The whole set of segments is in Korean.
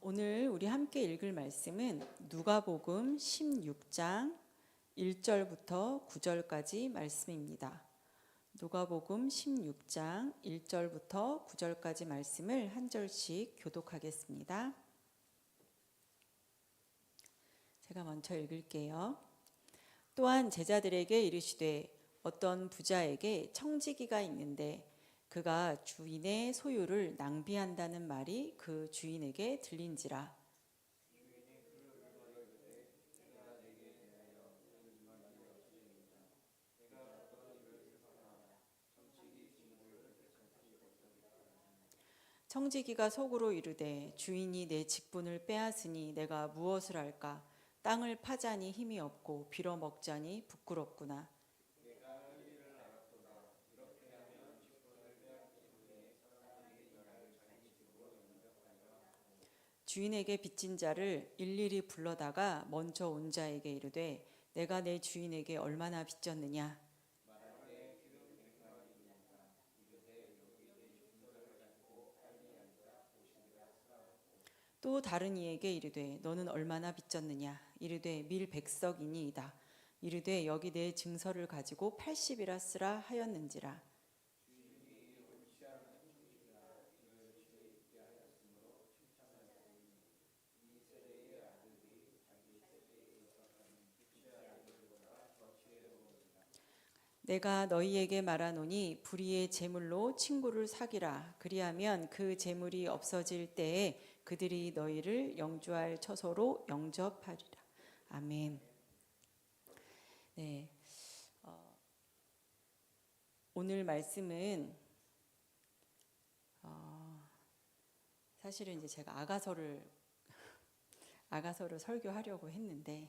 오늘 우리 함께 읽을 말씀은 누가복음 16장 1절부터 9절까지 말씀입니다. 누가복음 16장 1절부터 9절까지 말씀을 한 절씩 교독하겠습니다. 제가 먼저 읽을게요. 또한 제자들에게 이르시되 어떤 부자에게 청지기가 있는데 그가 주인의 소유를 낭비한다는 말이 그 주인에게 들린지라. 청지기가 속으로 이르되 주인이 내 직분을 빼앗으니 내가 무엇을 할까? 땅을 파자니 힘이 없고 빌어먹자니 부끄럽구나. 주인에게 빚진 자를 일일이 불러다가 먼저 온 자에게 이르되 내가 내 주인에게 얼마나 빚졌느냐. 또 다른 이에게 이르되 너는 얼마나 빚졌느냐. 이르되 밀 100석이니이다. 이르되 여기 내 증서를 가지고 80이라 쓰라 하였는지라. 내가 너희에게 말하노니 불의의 재물로 친구를 사귀라. 그리하면 그 재물이 없어질 때에 그들이 너희를 영주할 처소로 영접하리라. 아멘. 네, 오늘 말씀은 사실은 이제 제가 아가서를 설교하려고 했는데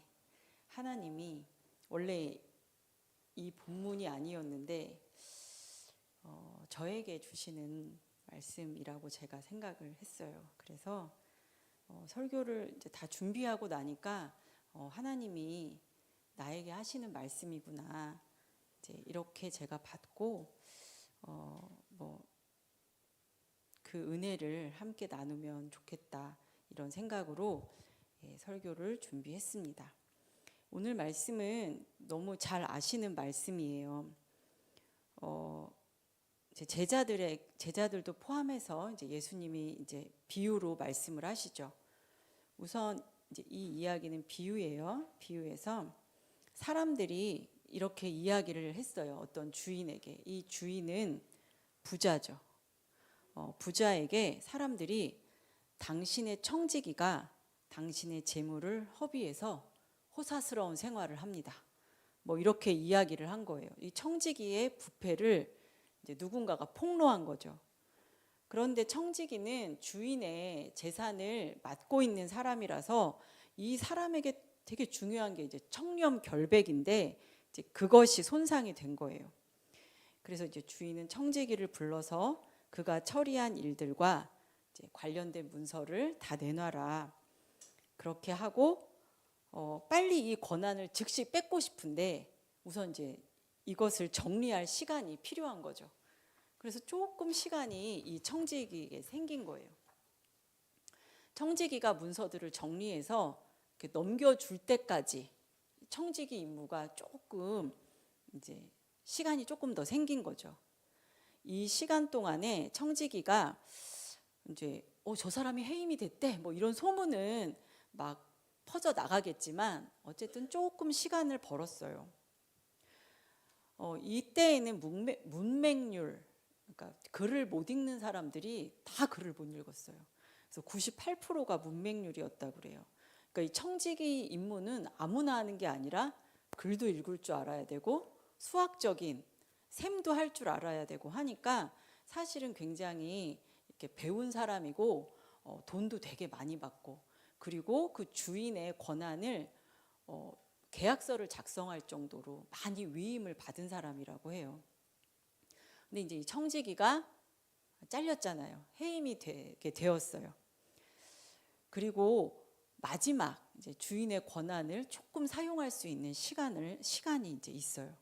하나님이 원래 이 본문이 아니었는데 저에게 주시는 말씀이라고 제가 생각을 했어요. 그래서 설교를 이제 다 준비하고 나니까 하나님이 나에게 하시는 말씀이구나. 이제 이렇게 제가 받고 그 은혜를 함께 나누면 좋겠다 이런 생각으로 설교를 준비했습니다. 오늘 말씀은 너무 잘 아시는 말씀이에요. 이제 제자들도 포함해서 이제 예수님이 이제 비유로 말씀을 하시죠. 우선 이제 이 이야기는 비유예요. 비유에서 사람들이 이렇게 이야기를 했어요. 어떤 주인에게. 이 주인은 부자죠. 부자에게 사람들이 당신의 청지기가 당신의 재물을 허비해서 호사스러운 생활을 합니다. 이렇게 이야기를 한 거예요. 이 청지기의 부패를 이제 누군가가 폭로한 거죠. 그런데 청지기는 주인의 재산을 맡고 있는 사람이라서 이 사람에게 되게 중요한 게 이제 청렴결백인데 이제 그것이 손상이 된 거예요. 그래서 이제 주인은 청지기를 불러서 그가 처리한 일들과 이제 관련된 문서를 다 내놔라. 그렇게 하고 빨리 이 권한을 즉시 뺏고 싶은데 우선 이제 이것을 정리할 시간이 필요한 거죠. 그래서 조금 시간이 이 청지기에게 생긴 거예요. 청지기가 문서들을 정리해서 이렇게 넘겨줄 때까지 청지기 임무가 조금 이제 시간이 조금 더 생긴 거죠. 이 시간 동안에 청지기가 이제 저 사람이 해임이 됐대 이런 소문은 막 퍼져 나가겠지만 어쨌든 조금 시간을 벌었어요. 이때에는 문맹률, 그러니까 글을 못 읽는 사람들이 다 글을 못 읽었어요. 그래서 98%가 문맹률이었다고 그래요. 그러니까 이 청지기 임무는 아무나 하는 게 아니라 글도 읽을 줄 알아야 되고 수학적인 셈도 할 줄 알아야 되고 하니까 사실은 굉장히 이렇게 배운 사람이고 돈도 되게 많이 받고 그리고 그 주인의 권한을 계약서를 작성할 정도로 많이 위임을 받은 사람이라고 해요. 근데 이제 이 청지기가 잘렸잖아요. 해임이 되게 되었어요. 그리고 마지막 이제 주인의 권한을 조금 사용할 수 있는 시간이 이제 있어요.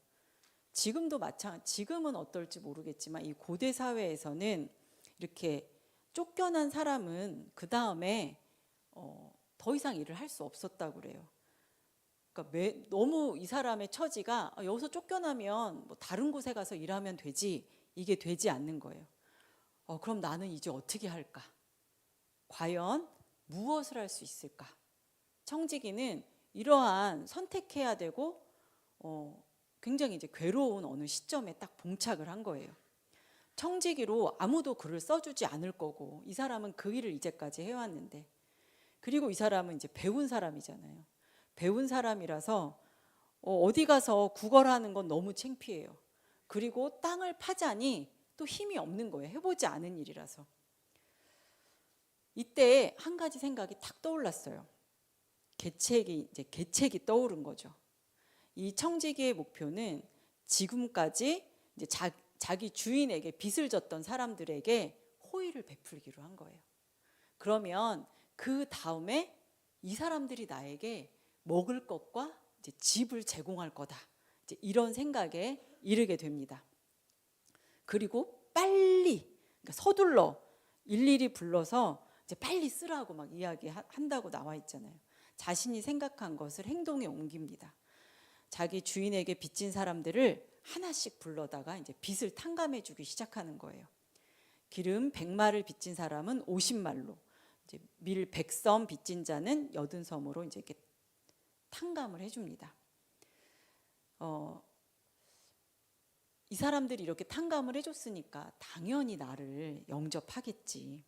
지금은 어떨지 모르겠지만 이 고대 사회에서는 이렇게 쫓겨난 사람은 그 다음에 더 이상 일을 할 수 없었다고 그래요. 그러니까 너무 이 사람의 처지가 여기서 쫓겨나면 뭐 다른 곳에 가서 일하면 되지, 이게 되지 않는 거예요. 그럼 나는 이제 어떻게 할까? 과연 무엇을 할 수 있을까? 청지기는 이러한 선택해야 되고 굉장히 이제 괴로운 어느 시점에 딱 봉착을 한 거예요. 청지기로 아무도 글을 써주지 않을 거고, 이 사람은 그 일을 이제까지 해왔는데, 그리고 이 사람은 이제 배운 사람이잖아요. 배운 사람이라서 어디 가서 구걸하는 건 너무 창피해요. 그리고 땅을 파자니 또 힘이 없는 거예요. 해보지 않은 일이라서. 이때 한 가지 생각이 탁 떠올랐어요. 계책이 떠오른 거죠. 이 청지기의 목표는 지금까지 이제 자기 주인에게 빚을 졌던 사람들에게 호의를 베풀기로 한 거예요. 그러면 그 다음에 이 사람들이 나에게 먹을 것과 이제 집을 제공할 거다. 이제 이런 생각에 이르게 됩니다. 그리고 빨리, 그러니까 서둘러 일일이 불러서 이제 빨리 쓰라고 막 이야기한다고 나와 있잖아요. 자신이 생각한 것을 행동에 옮깁니다. 자기 주인에게 빚진 사람들을 하나씩 불러다가 이제 빚을 탕감해 주기 시작하는 거예요. 기름 100마를 빚진 사람은 50말로, 이제 밀 100섬 빚진 자는 80섬으로 이제 이렇게 탕감을 해줍니다. 이 사람들이 이렇게 탕감을 해줬으니까 당연히 나를 영접하겠지.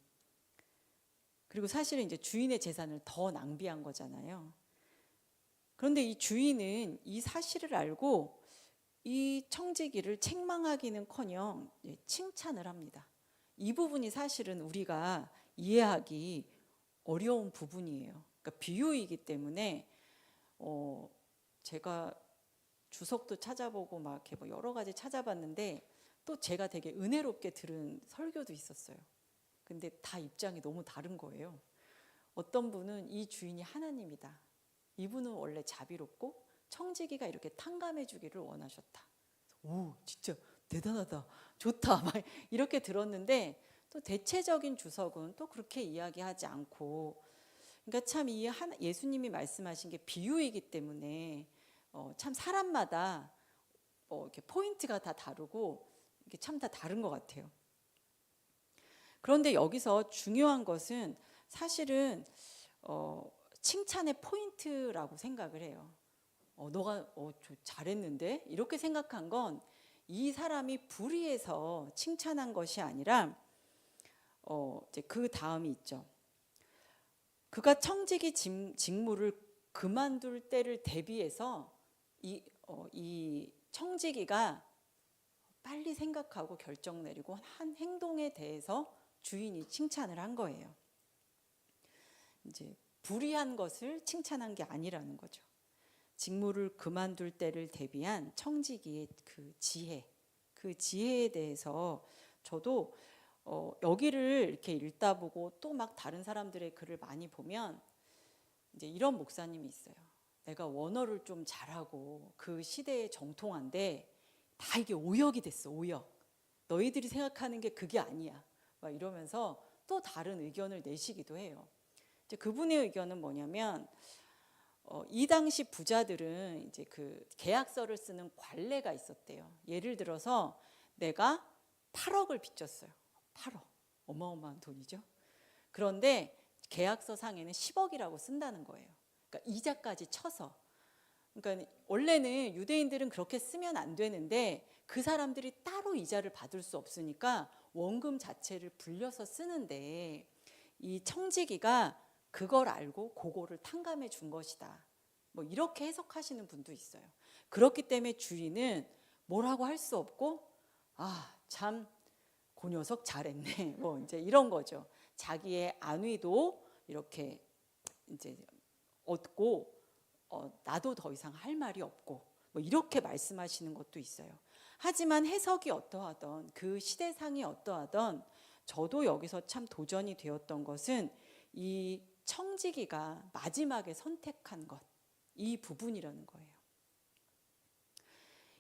그리고 사실은 이제 주인의 재산을 더 낭비한 거잖아요. 그런데 이 주인은 이 사실을 알고 이 청지기를 책망하기는커녕 칭찬을 합니다. 이 부분이 사실은 우리가 이해하기 어려운 부분이에요. 그러니까 비유이기 때문에 제가 주석도 찾아보고 막 이렇게 뭐 여러 가지 찾아봤는데 또 제가 되게 은혜롭게 들은 설교도 있었어요. 근데 다 입장이 너무 다른 거예요. 어떤 분은 이 주인이 하나님이다. 이분은 원래 자비롭고 청지기가 이렇게 탕감해 주기를 원하셨다. 오, 진짜 대단하다. 좋다. 막 이렇게 들었는데 또 대체적인 주석은 또 그렇게 이야기하지 않고, 그러니까 참 이 예수님이 말씀하신 게 비유이기 때문에 참 사람마다 이렇게 포인트가 다 다르고 이게 참 다 다른 것 같아요. 그런데 여기서 중요한 것은 사실은 칭찬의 포인트라고 생각을 해요. 너가 잘했는데? 이렇게 생각한 건 이 사람이 불의해서 칭찬한 것이 아니라 이제 그 다음이 있죠. 그가 청지기 직무를 그만둘 때를 대비해서 이 청지기가 빨리 생각하고 결정 내리고 한 행동에 대해서 주인이 칭찬을 한 거예요. 이제 불의한 것을 칭찬한 게 아니라는 거죠. 직무를 그만둘 때를 대비한 청지기의 그 지혜에 대해서 저도 여기를 이렇게 읽다 보고 또 막 다른 사람들의 글을 많이 보면 이제 이런 목사님이 있어요. 내가 원어를 좀 잘하고 그 시대에 정통한데 다 이게 오역이 됐어. 오역. 너희들이 생각하는 게 그게 아니야. 막 이러면서 또 다른 의견을 내시기도 해요. 이제 그분의 의견은 뭐냐면 이 당시 부자들은 이제 그 계약서를 쓰는 관례가 있었대요. 예를 들어서 내가 8억을 빚졌어요. 8억. 어마어마한 돈이죠. 그런데 계약서 상에는 10억이라고 쓴다는 거예요. 그러니까 이자까지 쳐서. 그러니까 원래는 유대인들은 그렇게 쓰면 안 되는데 그 사람들이 따로 이자를 받을 수 없으니까 원금 자체를 불려서 쓰는데 이 청지기가 그걸 알고 그거를 탕감해 준 것이다. 뭐 이렇게 해석하시는 분도 있어요. 그렇기 때문에 주인은 뭐라고 할 수 없고 참 그 녀석 잘했네. 뭐 이제 이런 거죠. 자기의 안위도 이렇게 이제 얻고 나도 더 이상 할 말이 없고 뭐 이렇게 말씀하시는 것도 있어요. 하지만 해석이 어떠하던 그 시대상이 어떠하던 저도 여기서 참 도전이 되었던 것은 이 청지기가 마지막에 선택한 것, 이 부분이라는 거예요.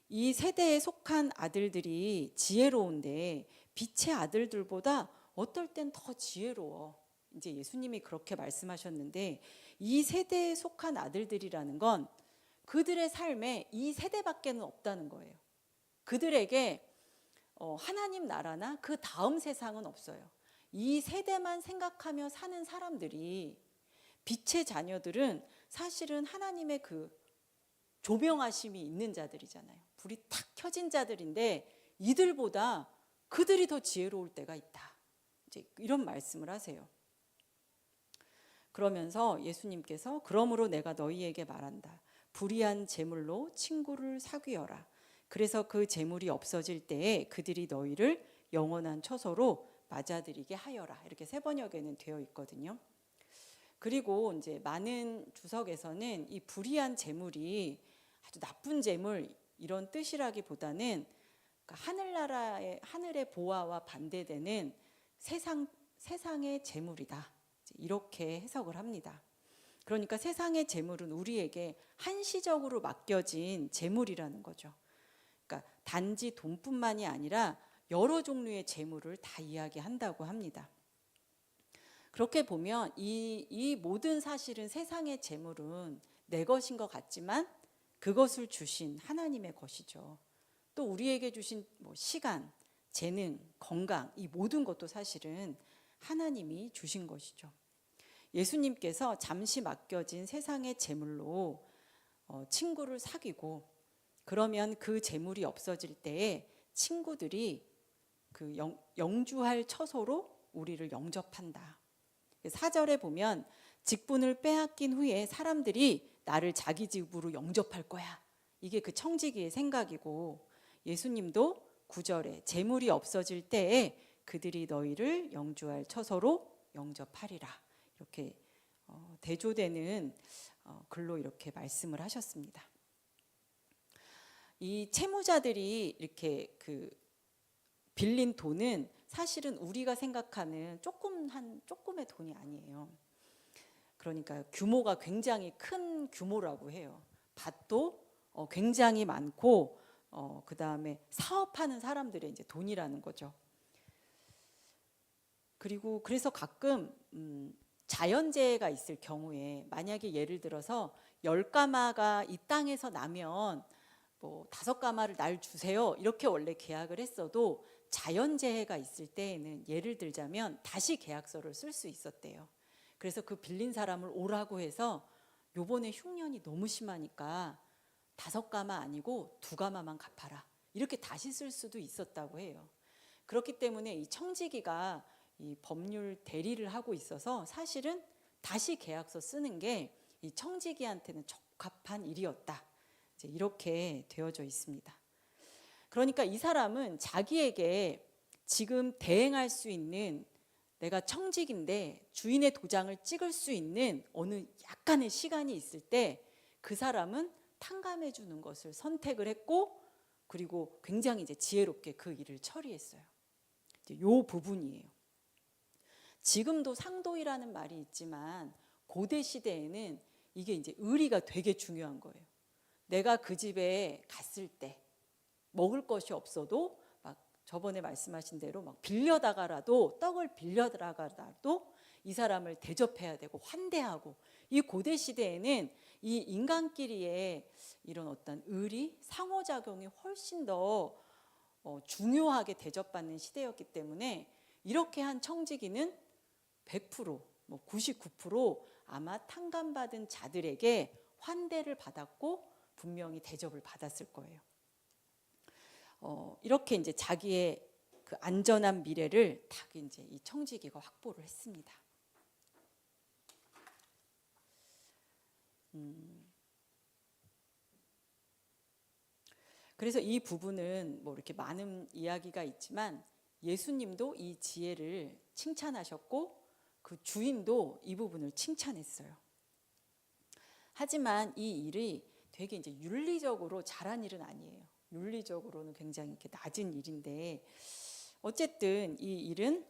이 세대에 속한 아들들이 지혜로운데 빛의 아들들보다 어떨 땐 더 지혜로워. 이제 예수님이 그렇게 말씀하셨는데 이 세대에 속한 아들들이라는 건 그들의 삶에 이 세대밖에는 없다는 거예요. 그들에게 하나님 나라나 그 다음 세상은 없어요. 이 세대만 생각하며 사는 사람들이, 빛의 자녀들은 사실은 하나님의 그 조명하심이 있는 자들이잖아요. 불이 탁 켜진 자들인데 이들보다 그들이 더 지혜로울 때가 있다. 이제 이런 말씀을 하세요. 그러면서 예수님께서 그러므로 내가 너희에게 말한다. 불의한 재물로 친구를 사귀어라. 그래서 그 재물이 없어질 때에 그들이 너희를 영원한 처소로 맞아들이게 하여라. 이렇게 새 번역에는 되어 있거든요. 그리고 이제 많은 주석에서는 이 불의한 재물이 아주 나쁜 재물 이런 뜻이라기보다는 하늘나라의 하늘의 보화와 반대되는 세상의 재물이다. 이렇게 해석을 합니다. 그러니까 세상의 재물은 우리에게 한시적으로 맡겨진 재물이라는 거죠. 그러니까 단지 돈뿐만이 아니라 여러 종류의 재물을 다 이야기한다고 합니다. 그렇게 보면 이 모든 사실은 세상의 재물은 내 것인 것 같지만 그것을 주신 하나님의 것이죠. 또 우리에게 주신 시간, 재능, 건강 이 모든 것도 사실은 하나님이 주신 것이죠. 예수님께서 잠시 맡겨진 세상의 재물로 친구를 사귀고 그러면 그 재물이 없어질 때에 친구들이 그 영주할 처소로 우리를 영접한다. 4절에 보면 직분을 빼앗긴 후에 사람들이 나를 자기 집으로 영접할 거야. 이게 그 청지기의 생각이고 예수님도 9절에 재물이 없어질 때에 그들이 너희를 영주할 처소로 영접하리라. 이렇게 대조되는 글로 이렇게 말씀을 하셨습니다. 이 채무자들이 이렇게 그 빌린 돈은 사실은 우리가 생각하는 조금의 돈이 아니에요. 그러니까 규모가 굉장히 큰 규모라고 해요. 밭도 굉장히 많고 그 다음에 사업하는 사람들의 이제 돈이라는 거죠. 그리고 그래서 가끔 자연재해가 있을 경우에 만약에 예를 들어서 10가마가 이 땅에서 나면 5가마를 날 주세요. 이렇게 원래 계약을 했어도 자연재해가 있을 때에는 예를 들자면 다시 계약서를 쓸 수 있었대요. 그래서 그 빌린 사람을 오라고 해서 요번에 흉년이 너무 심하니까 5가마 아니고 2가마만 갚아라. 이렇게 다시 쓸 수도 있었다고 해요. 그렇기 때문에 이 청지기가 이 법률 대리를 하고 있어서 사실은 다시 계약서 쓰는 게 이 청지기한테는 적합한 일이었다. 이제 이렇게 되어져 있습니다. 그러니까 이 사람은 자기에게 지금 대행할 수 있는, 내가 청직인데 주인의 도장을 찍을 수 있는 어느 약간의 시간이 있을 때 그 사람은 탕감해 주는 것을 선택을 했고 그리고 굉장히 이제 지혜롭게 그 일을 처리했어요. 이제 요 부분이에요. 지금도 상도이라는 말이 있지만 고대 시대에는 이게 이제 의리가 되게 중요한 거예요. 내가 그 집에 갔을 때 먹을 것이 없어도 막 저번에 말씀하신 대로 막 빌려다가라도 떡을 빌려다가라도 이 사람을 대접해야 되고 환대하고, 이 고대 시대에는 이 인간끼리의 이런 어떤 의리, 상호작용이 훨씬 더 중요하게 대접받는 시대였기 때문에 이렇게 한 청지기는 100%, 99% 아마 탕감받은 자들에게 환대를 받았고 분명히 대접을 받았을 거예요. 이렇게 이제 자기의 그 안전한 미래를 딱 이제 이 청지기가 확보를 했습니다. 그래서 이 부분은 이렇게 많은 이야기가 있지만 예수님도 이 지혜를 칭찬하셨고 그 주인도 이 부분을 칭찬했어요. 하지만 이 일이 되게 이제 윤리적으로 잘한 일은 아니에요. 윤리적으로는 굉장히 이렇게 낮은 일인데 어쨌든 이 일은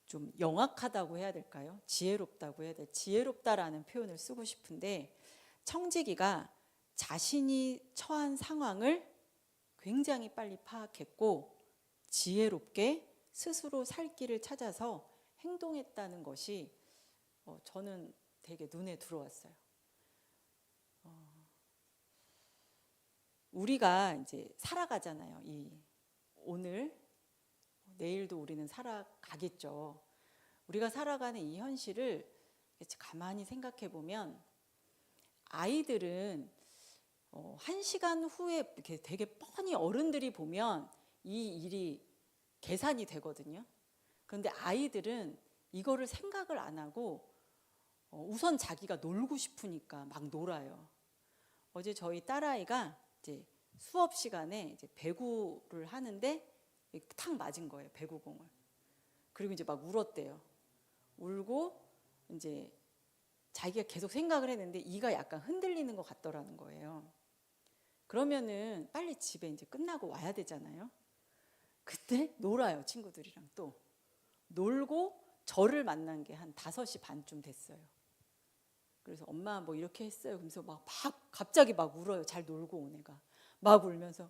좀 영악하다고 해야 될까요? 지혜롭다고 해야 될까요? 지혜롭다라는 표현을 쓰고 싶은데 청지기가 자신이 처한 상황을 굉장히 빨리 파악했고 지혜롭게 스스로 살 길을 찾아서 행동했다는 것이 저는 되게 눈에 들어왔어요. 우리가 이제 살아가잖아요. 오늘, 내일도 우리는 살아가겠죠. 우리가 살아가는 이 현실을 가만히 생각해 보면 아이들은 1시간 후에 이렇게 되게 뻔히 어른들이 보면 이 일이 계산이 되거든요. 그런데 아이들은 이거를 생각을 안 하고 우선 자기가 놀고 싶으니까 막 놀아요. 어제 저희 딸아이가 이제 수업 시간에 이제 배구를 하는데 탁 맞은 거예요, 배구공을. 그리고 이제 막 울었대요. 울고 이제 자기가 계속 생각을 했는데 이가 약간 흔들리는 것 같더라는 거예요. 그러면은 빨리 집에 이제 끝나고 와야 되잖아요. 그때 놀아요, 친구들이랑. 또 놀고 저를 만난 게 한 5시 반쯤 됐어요. 그래서 엄마 뭐 이렇게 했어요. 그러면서 막 갑자기 막 울어요. 잘 놀고 온 애가 막 울면서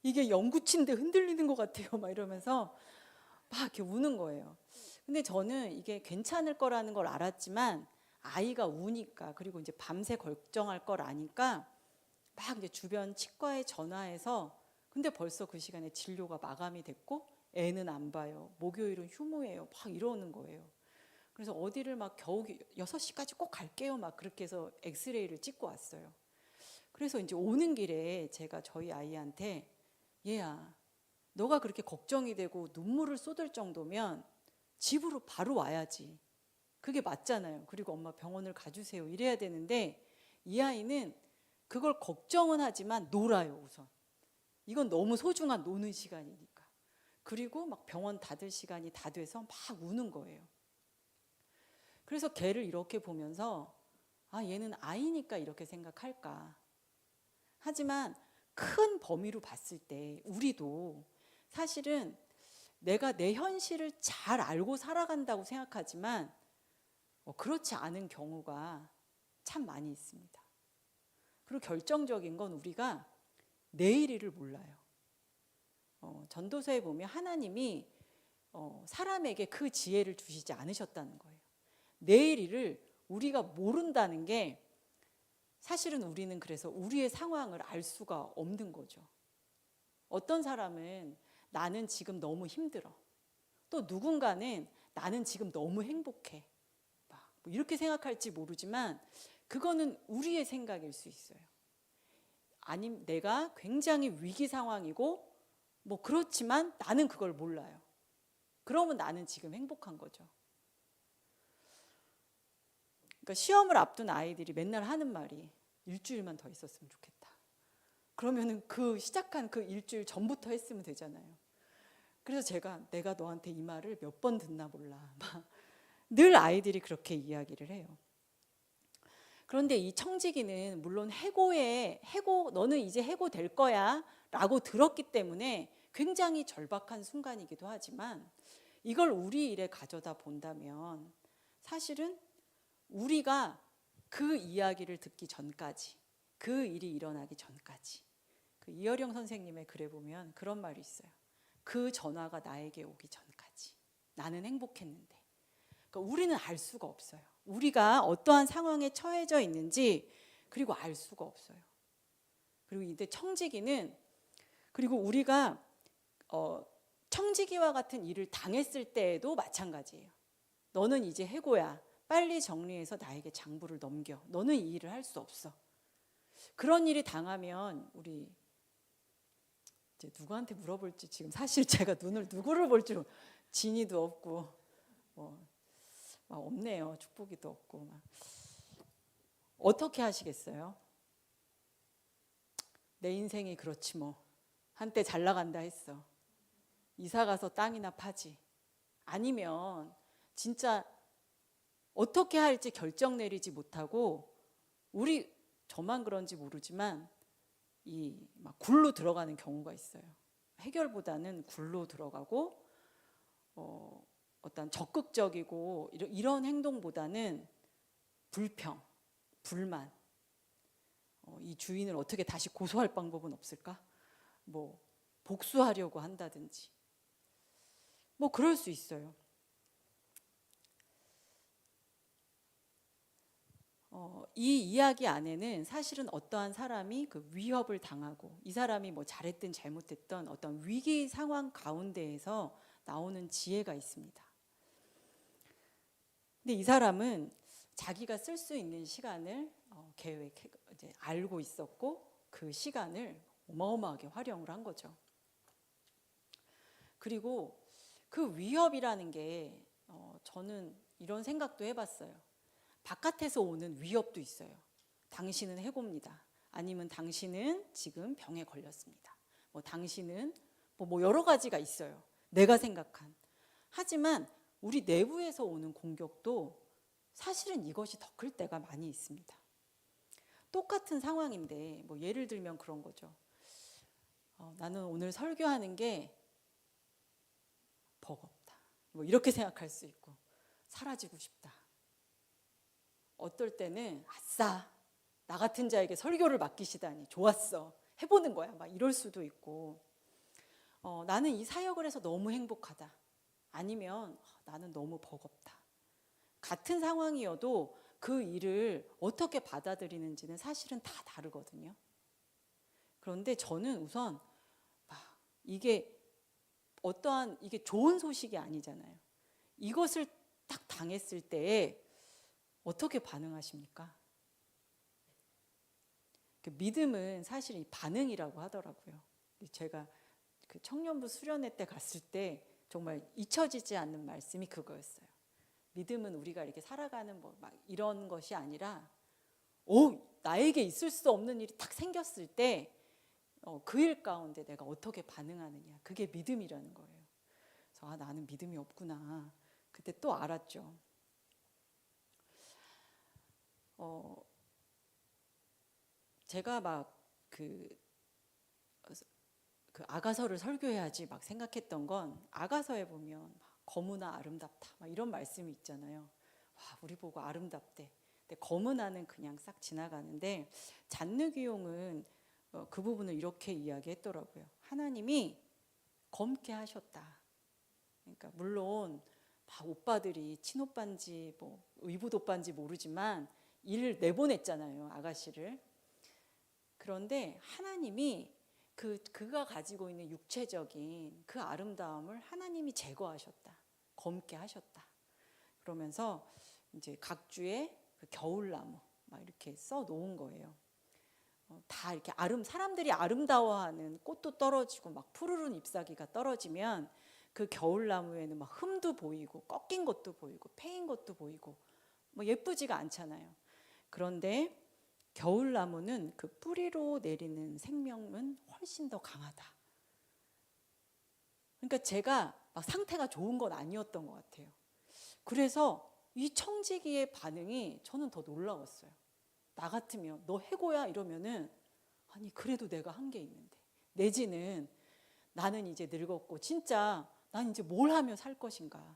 이게 영구치인데 흔들리는 것 같아요. 막 이러면서 막 이렇게 우는 거예요. 근데 저는 이게 괜찮을 거라는 걸 알았지만 아이가 우니까, 그리고 이제 밤새 걱정할 걸 아니까 막 이제 주변 치과에 전화해서, 근데 벌써 그 시간에 진료가 마감이 됐고 애는 안 봐요. 목요일은 휴무예요. 막 이러는 거예요. 그래서 어디를 막 겨우 6시까지 꼭 갈게요. 막 그렇게 해서 엑스레이를 찍고 왔어요. 그래서 이제 오는 길에 제가 저희 아이한테, 얘야, 너가 그렇게 걱정이 되고 눈물을 쏟을 정도면 집으로 바로 와야지. 그게 맞잖아요. 그리고 엄마 병원을 가주세요. 이래야 되는데 이 아이는 그걸 걱정은 하지만 놀아요, 우선. 이건 너무 소중한 노는 시간이니까. 그리고 막 병원 닫을 시간이 다 돼서 막 우는 거예요. 그래서 걔를 이렇게 보면서 얘는 아이니까 이렇게 생각할까. 하지만 큰 범위로 봤을 때 우리도 사실은 내가 내 현실을 잘 알고 살아간다고 생각하지만 그렇지 않은 경우가 참 많이 있습니다. 그리고 결정적인 건 우리가 내일을 몰라요. 전도서에 보면 하나님이 사람에게 그 지혜를 주시지 않으셨다는 거예요. 내일을 우리가 모른다는 게 사실은 우리는 그래서 우리의 상황을 알 수가 없는 거죠. 어떤 사람은 나는 지금 너무 힘들어. 또 누군가는 나는 지금 너무 행복해. 뭐 이렇게 생각할지 모르지만 그거는 우리의 생각일 수 있어요. 아니면 내가 굉장히 위기 상황이고 뭐 그렇지만 나는 그걸 몰라요. 그러면 나는 지금 행복한 거죠. 그러니까 시험을 앞둔 아이들이 맨날 하는 말이 일주일만 더 있었으면 좋겠다. 그러면은 그 시작한 그 일주일 전부터 했으면 되잖아요. 그래서 내가 너한테 이 말을 몇 번 듣나 몰라. 늘 아이들이 그렇게 이야기를 해요. 그런데 이 청지기는 물론 너는 이제 해고될 거야 라고 들었기 때문에 굉장히 절박한 순간이기도 하지만 이걸 우리 일에 가져다 본다면 사실은 우리가 그 이야기를 듣기 전까지, 그 일이 일어나기 전까지, 그 이어령 선생님의 글에 보면 그런 말이 있어요. 그 전화가 나에게 오기 전까지 나는 행복했는데. 그러니까 우리는 알 수가 없어요. 우리가 어떠한 상황에 처해져 있는지 그리고 알 수가 없어요. 그리고 이때 청지기는, 그리고 우리가 청지기와 같은 일을 당했을 때에도 마찬가지예요. 너는 이제 해고야. 빨리 정리해서 나에게 장부를 넘겨. 너는 이 일을 할 수 없어. 그런 일이 당하면 우리 이제 누구한테 물어볼지, 지금 사실 제가 누구를 볼지 진이도 없고 없네요. 축복이도 없고 어떻게 하시겠어요? 내 인생이 그렇지 뭐. 한때 잘 나간다 했어. 이사 가서 땅이나 파지. 아니면 진짜 어떻게 할지 결정 내리지 못하고 저만 그런지 모르지만 막 굴로 들어가는 경우가 있어요. 해결보다는 굴로 들어가고 어떤 적극적이고 이런 행동보다는 불평, 불만, 이 주인을 어떻게 다시 고소할 방법은 없을까? 뭐 복수하려고 한다든지 뭐 그럴 수 있어요. 이 이야기 안에는 사실은 어떠한 사람이 그 위협을 당하고 이 사람이 뭐 잘했든 잘못했던 어떤 위기 상황 가운데에서 나오는 지혜가 있습니다. 근데 이 사람은 자기가 쓸 수 있는 시간을 이제 알고 있었고 그 시간을 어마어마하게 활용을 한 거죠. 그리고 그 위협이라는 게 저는 이런 생각도 해봤어요. 바깥에서 오는 위협도 있어요. 당신은 해고입니다. 아니면 당신은 지금 병에 걸렸습니다. 뭐 당신은 뭐 여러 가지가 있어요. 내가 생각한. 하지만 우리 내부에서 오는 공격도 사실은 이것이 더 클 때가 많이 있습니다. 똑같은 상황인데 뭐 예를 들면 그런 거죠. 나는 오늘 설교하는 게 버겁다. 뭐 이렇게 생각할 수 있고 사라지고 싶다. 어떨 때는 아싸 나 같은 자에게 설교를 맡기시다니 좋았어 해보는 거야 막 이럴 수도 있고 나는 이 사역을 해서 너무 행복하다. 아니면 나는 너무 버겁다. 같은 상황이어도 그 일을 어떻게 받아들이는지는 사실은 다 다르거든요. 그런데 저는 우선 이게 어떠한 이게 좋은 소식이 아니잖아요. 이것을 딱 당했을 때에 어떻게 반응하십니까? 믿음은 사실 이 반응이라고 하더라고요. 제가 그 청년부 수련회 때 갔을 때 정말 잊혀지지 않는 말씀이 그거였어요. 믿음은 우리가 이렇게 살아가는 뭐 막 이런 것이 아니라 나에게 있을 수 없는 일이 딱 생겼을 때 그 일 가운데 내가 어떻게 반응하느냐 그게 믿음이라는 거예요. 그래서 나는 믿음이 없구나 그때 또 알았죠. 제가 막 그 아가서를 설교해야지 막 생각했던 건 아가서에 보면 막 거무나 아름답다 막 이런 말씀이 있잖아요. 와 우리 보고 아름답대. 근데 거무나는 그냥 싹 지나가는데 잔느귀용은 그 부분을 이렇게 이야기했더라고요. 하나님이 검게 하셨다. 그러니까 물론 막 오빠들이 친오빠인지 뭐 의붓 오빠인지 모르지만 일을 내보냈잖아요 아가씨를. 그런데 하나님이 그가 가지고 있는 육체적인 그 아름다움을 하나님이 제거하셨다. 검게 하셨다. 그러면서 이제 각주의 그 겨울나무 막 이렇게 써 놓은 거예요. 다 이렇게 사람들이 아름다워하는 꽃도 떨어지고 막 푸르른 잎사귀가 떨어지면 그 겨울나무에는 막 흠도 보이고 꺾인 것도 보이고 패인 것도 보이고 뭐 예쁘지가 않잖아요. 그런데 겨울나무는 그 뿌리로 내리는 생명은 훨씬 더 강하다. 그러니까 제가 막 상태가 좋은 건 아니었던 것 같아요. 그래서 이 청지기의 반응이 저는 더 놀라웠어요. 나 같으면 너 해고야 이러면은 아니 그래도 내가 한 게 있는데 내지는 나는 이제 늙었고 진짜 난 이제 뭘 하며 살 것인가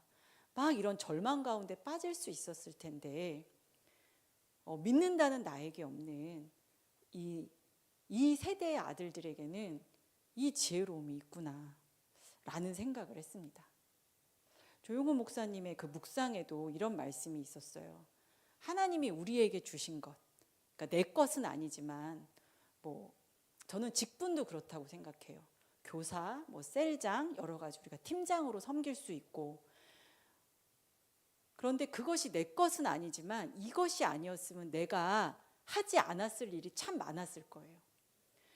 막 이런 절망 가운데 빠질 수 있었을 텐데 믿는다는 나에게 없는 이 세대의 아들들에게는 이 지혜로움이 있구나 라는 생각을 했습니다. 조용호 목사님의 그 묵상에도 이런 말씀이 있었어요. 하나님이 우리에게 주신 것, 그러니까 내 것은 아니지만 뭐 저는 직분도 그렇다고 생각해요. 교사, 뭐 셀장 여러 가지 우리가 팀장으로 섬길 수 있고 그런데 그것이 내 것은 아니지만 이것이 아니었으면 내가 하지 않았을 일이 참 많았을 거예요.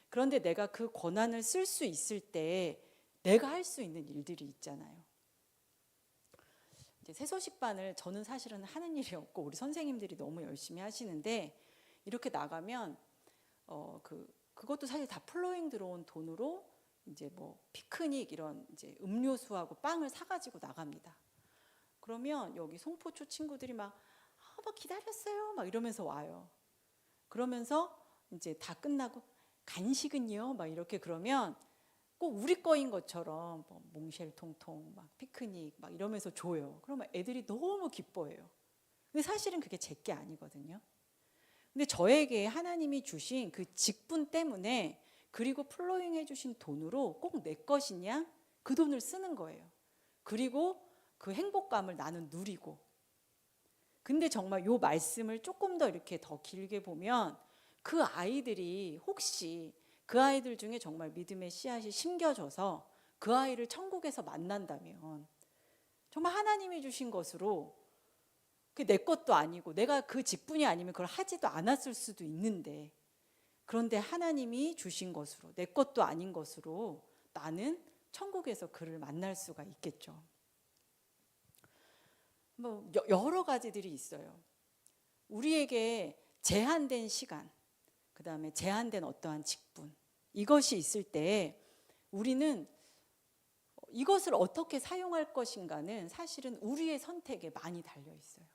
그런데 내가 그 권한을 쓸 수 있을 때 내가 할 수 있는 일들이 있잖아요. 이제 새소식반을 저는 사실은 하는 일이 없고 우리 선생님들이 너무 열심히 하시는데 이렇게 나가면 그것도 사실 다 플로잉 들어온 돈으로 이제 뭐 피크닉 이런 이제 음료수하고 빵을 사가지고 나갑니다. 그러면 여기 송포초 친구들이 막 기다렸어요 막 이러면서 와요. 그러면서 이제 다 끝나고 간식은요 막 이렇게 그러면 꼭 우리 거인 것처럼 뭐 몽쉘 통통 막 피크닉 막 이러면서 줘요. 그러면 애들이 너무 기뻐해요. 근데 사실은 그게 제 게 아니거든요. 근데 저에게 하나님이 주신 그 직분 때문에 그리고 플로잉 해주신 돈으로 꼭 내 것이냐 그 돈을 쓰는 거예요. 그리고 그 행복감을 나는 누리고 근데 정말 요 말씀을 조금 더 이렇게 더 길게 보면 그 아이들이 혹시 그 아이들 중에 정말 믿음의 씨앗이 심겨져서 그 아이를 천국에서 만난다면 정말 하나님이 주신 것으로 그게 내 것도 아니고 내가 그 직분이 아니면 그걸 하지도 않았을 수도 있는데, 그런데 하나님이 주신 것으로 내 것도 아닌 것으로 나는 천국에서 그를 만날 수가 있겠죠. 뭐 여러 가지들이 있어요. 우리에게 제한된 시간, 그 다음에 제한된 어떠한 직분, 이것이 있을 때 우리는 이것을 어떻게 사용할 것인가는 사실은 우리의 선택에 많이 달려 있어요.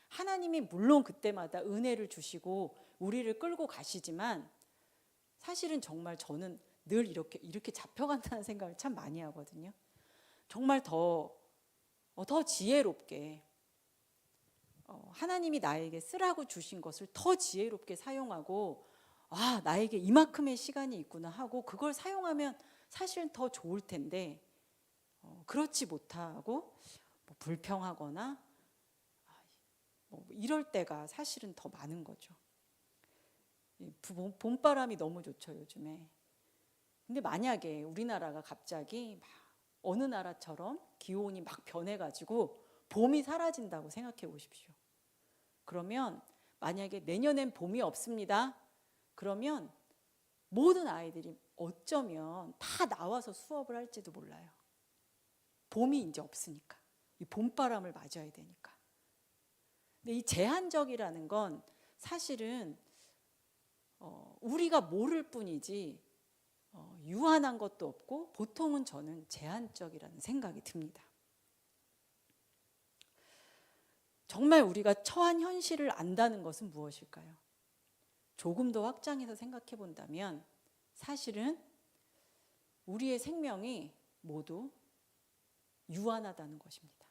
하나님이 물론 그때마다 은혜를 주시고 우리를 끌고 가시지만 사실은 정말 저는 늘 이렇게 잡혀간다는 생각을 참 많이 하거든요. 정말 더 지혜롭게 하나님이 나에게 쓰라고 주신 것을 더 지혜롭게 사용하고, 나에게 이만큼의 시간이 있구나 하고 그걸 사용하면 사실은 더 좋을 텐데 그렇지 못하고 뭐 불평하거나 뭐 이럴 때가 사실은 더 많은 거죠. 봄바람이 너무 좋죠, 요즘에. 근데 만약에 우리나라가 갑자기 막 어느 나라처럼 기온이 막 변해가지고 봄이 사라진다고 생각해 보십시오. 그러면 만약에 내년엔 봄이 없습니다. 그러면 모든 아이들이 어쩌면 다 나와서 수업을 할지도 몰라요. 봄이 이제 없으니까. 이 봄바람을 맞아야 되니까. 근데 이 제한적이라는 건 사실은 우리가 모를 뿐이지 유한한 것도 없고 보통은 저는 제한적이라는 생각이 듭니다. 정말 우리가 처한 현실을 안다는 것은 무엇일까요? 조금 더 확장해서 생각해 본다면 사실은 우리의 생명이 모두 유한하다는 것입니다.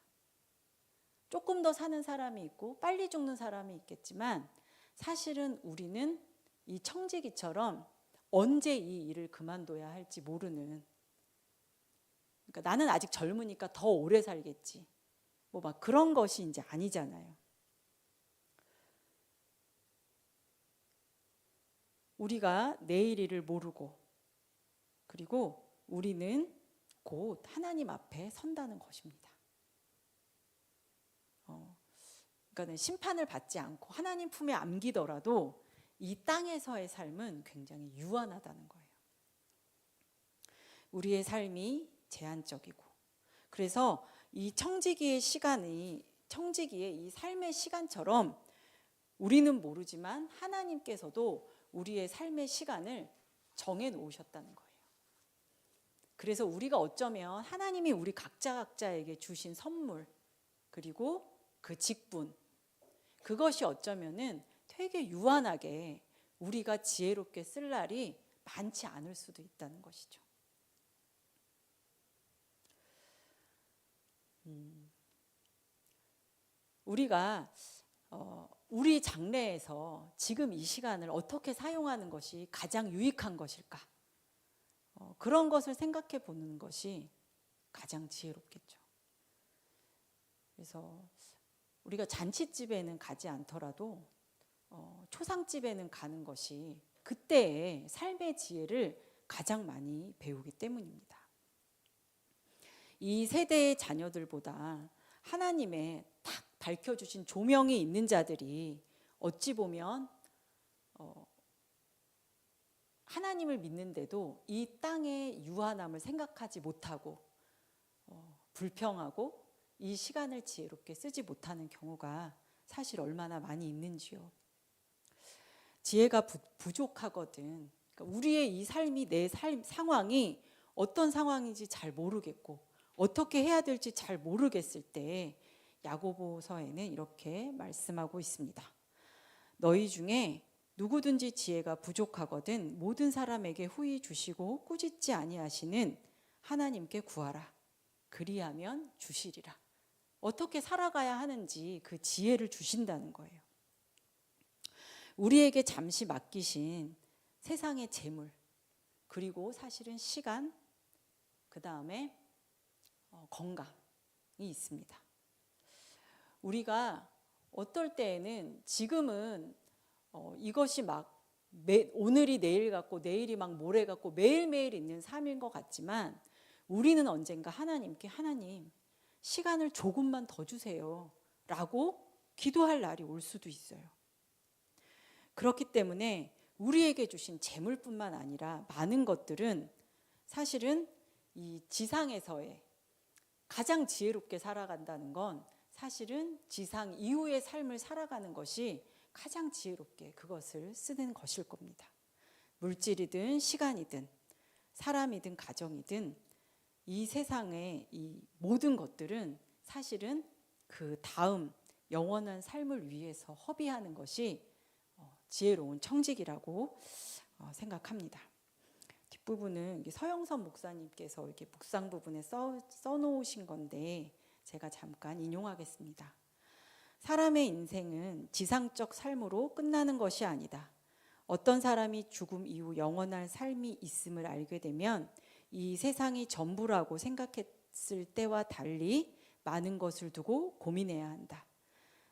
조금 더 사는 사람이 있고 빨리 죽는 사람이 있겠지만 사실은 우리는 이 청지기처럼 언제 이 일을 그만둬야 할지 모르는, 그러니까 나는 아직 젊으니까 더 오래 살겠지, 뭐 막 그런 것이 이제 아니잖아요. 우리가 내일 일을 모르고, 그리고 우리는 곧 하나님 앞에 선다는 것입니다. 그러니까 심판을 받지 않고 하나님 품에 안기더라도 이 땅에서의 삶은 굉장히 유한하다는 거예요. 우리의 삶이 제한적이고, 그래서 이 청지기의 이 삶의 시간처럼 우리는 모르지만 하나님께서도 우리의 삶의 시간을 정해 놓으셨다는 거예요. 그래서 우리가 어쩌면 하나님이 우리 각자에게 주신 선물, 그리고 그 직분, 그것이 어쩌면은 되게 유한하게 우리가 지혜롭게 쓸 날이 많지 않을 수도 있다는 것이죠. 우리가 우리 장래에서 지금 이 시간을 어떻게 사용하는 것이 가장 유익한 것일까? 그런 것을 생각해 보는 것이 가장 지혜롭겠죠. 그래서 우리가 잔치집에는 가지 않더라도 초상집에는 가는 것이 그때의 삶의 지혜를 가장 많이 배우기 때문입니다. 이 세대의 자녀들보다 하나님의 딱 밝혀주신 조명이 있는 자들이 어찌 보면 하나님을 믿는데도 이 땅의 유한함을 생각하지 못하고 불평하고 이 시간을 지혜롭게 쓰지 못하는 경우가 사실 얼마나 많이 있는지요. 지혜가 부족하거든. 그러니까 우리의 이 삶이, 내 상황이 어떤 상황인지 잘 모르겠고 어떻게 해야 될지 잘 모르겠을 때 야고보서에는 이렇게 말씀하고 있습니다. 너희 중에 누구든지 지혜가 부족하거든 모든 사람에게 후히 주시고 꾸짖지 아니하시는 하나님께 구하라. 그리하면 주시리라. 어떻게 살아가야 하는지 그 지혜를 주신다는 거예요. 우리에게 잠시 맡기신 세상의 재물, 그리고 사실은 시간, 그 다음에 건강이 있습니다. 우리가 어떨 때에는 지금은 이것이 막 오늘이 내일 같고 내일이 막 모레 같고 매일매일 있는 삶인 것 같지만 우리는 언젠가 하나님께 하나님 시간을 조금만 더 주세요 라고 기도할 날이 올 수도 있어요. 그렇기 때문에 우리에게 주신 재물뿐만 아니라 많은 것들은 사실은 이 지상에서의 가장 지혜롭게 살아간다는 건 사실은 지상 이후의 삶을 살아가는 것이 가장 지혜롭게 그것을 쓰는 것일 겁니다. 물질이든 시간이든 사람이든 가정이든 이 세상의 이 모든 것들은 사실은 그 다음 영원한 삶을 위해서 허비하는 것이 지혜로운 청직이라고 생각합니다. 뒷부분은 서영선 목사님께서 이렇게 묵상 부분에 써놓으신 건데 제가 잠깐 인용하겠습니다. 사람의 인생은 지상적 삶으로 끝나는 것이 아니다. 어떤 사람이 죽음 이후 영원한 삶이 있음을 알게 되면 이 세상이 전부라고 생각했을 때와 달리 많은 것을 두고 고민해야 한다.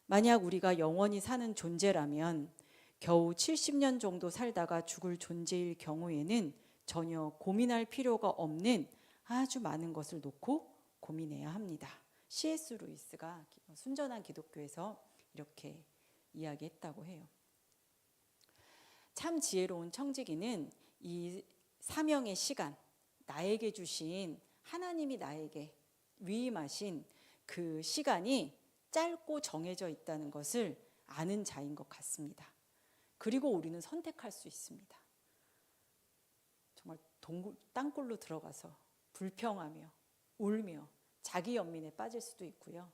만약 우리가 영원히 사는 존재라면 겨우 70년 정도 살다가 죽을 존재일 경우에는 전혀 고민할 필요가 없는 아주 많은 것을 놓고 고민해야 합니다. C.S. 루이스가 순전한 기독교에서 이렇게 이야기했다고 해요. 참 지혜로운 청지기는 이 사명의 시간, 나에게 주신 하나님이 나에게 위임하신 그 시간이 짧고 정해져 있다는 것을 아는 자인 것 같습니다. 그리고 우리는 선택할 수 있습니다. 정말 땅굴로 들어가서 불평하며 울며 자기 연민에 빠질 수도 있고요.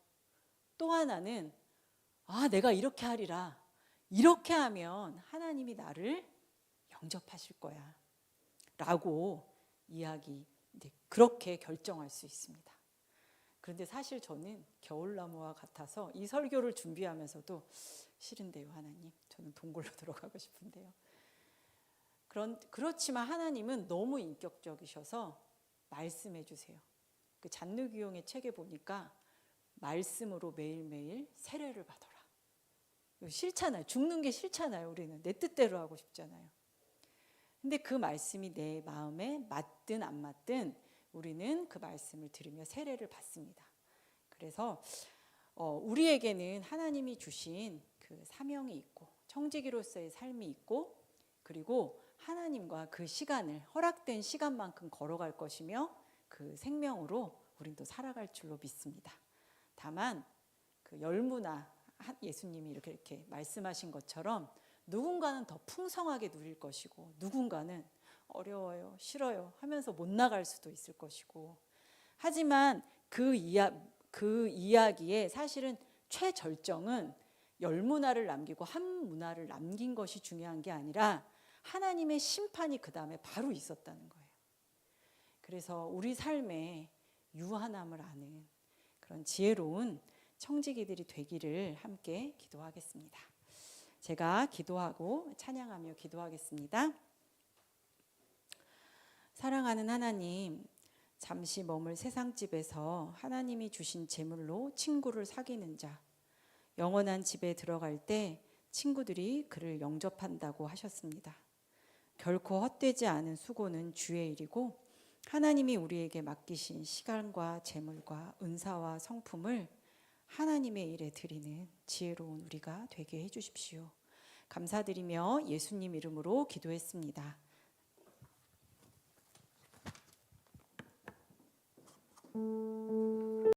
또 하나는 내가 이렇게 하리라. 이렇게 하면 하나님이 나를 영접하실 거야. 라고 그렇게 결정할 수 있습니다. 그런데 사실 저는 겨울나무와 같아서 이 설교를 준비하면서도 싫은데요, 하나님. 저는 동굴로 들어가고 싶은데요. 그렇지만 하나님은 너무 인격적이셔서 말씀해 주세요. 그 잔누기용의 책에 보니까 말씀으로 매일매일 세례를 받아라. 싫잖아요. 죽는 게 싫잖아요. 우리는 내 뜻대로 하고 싶잖아요. 근데 그 말씀이 내 마음에 맞든 안 맞든 우리는 그 말씀을 들으며 세례를 받습니다. 그래서 우리에게는 하나님이 주신 그 사명이 있고 청지기로서의 삶이 있고 그리고 하나님과 그 시간을 허락된 시간만큼 걸어갈 것이며 그 생명으로 우린 또 살아갈 줄로 믿습니다. 다만 그 열무나 예수님이 이렇게 말씀하신 것처럼 누군가는 더 풍성하게 누릴 것이고 누군가는 어려워요, 싫어요 하면서 못 나갈 수도 있을 것이고 하지만 그 이야기의 사실은 최절정은 열문화를 남기고 한 문화를 남긴 것이 중요한 게 아니라 하나님의 심판이 그 다음에 바로 있었다는 거예요. 그래서 우리 삶에 유한함을 아는 그런 지혜로운 청지기들이 되기를 함께 기도하겠습니다. 제가 기도하고 찬양하며 기도하겠습니다. 사랑하는 하나님, 잠시 머물 세상집에서 하나님이 주신 재물로 친구를 사귀는 자, 영원한 집에 들어갈 때 친구들이 그를 영접한다고 하셨습니다. 결코 헛되지 않은 수고는 주의 일이고 하나님이 우리에게 맡기신 시간과 재물과 은사와 성품을 하나님의 일에 드리는 지혜로운 우리가 되게 해주십시오. 감사드리며 예수님 이름으로 기도했습니다.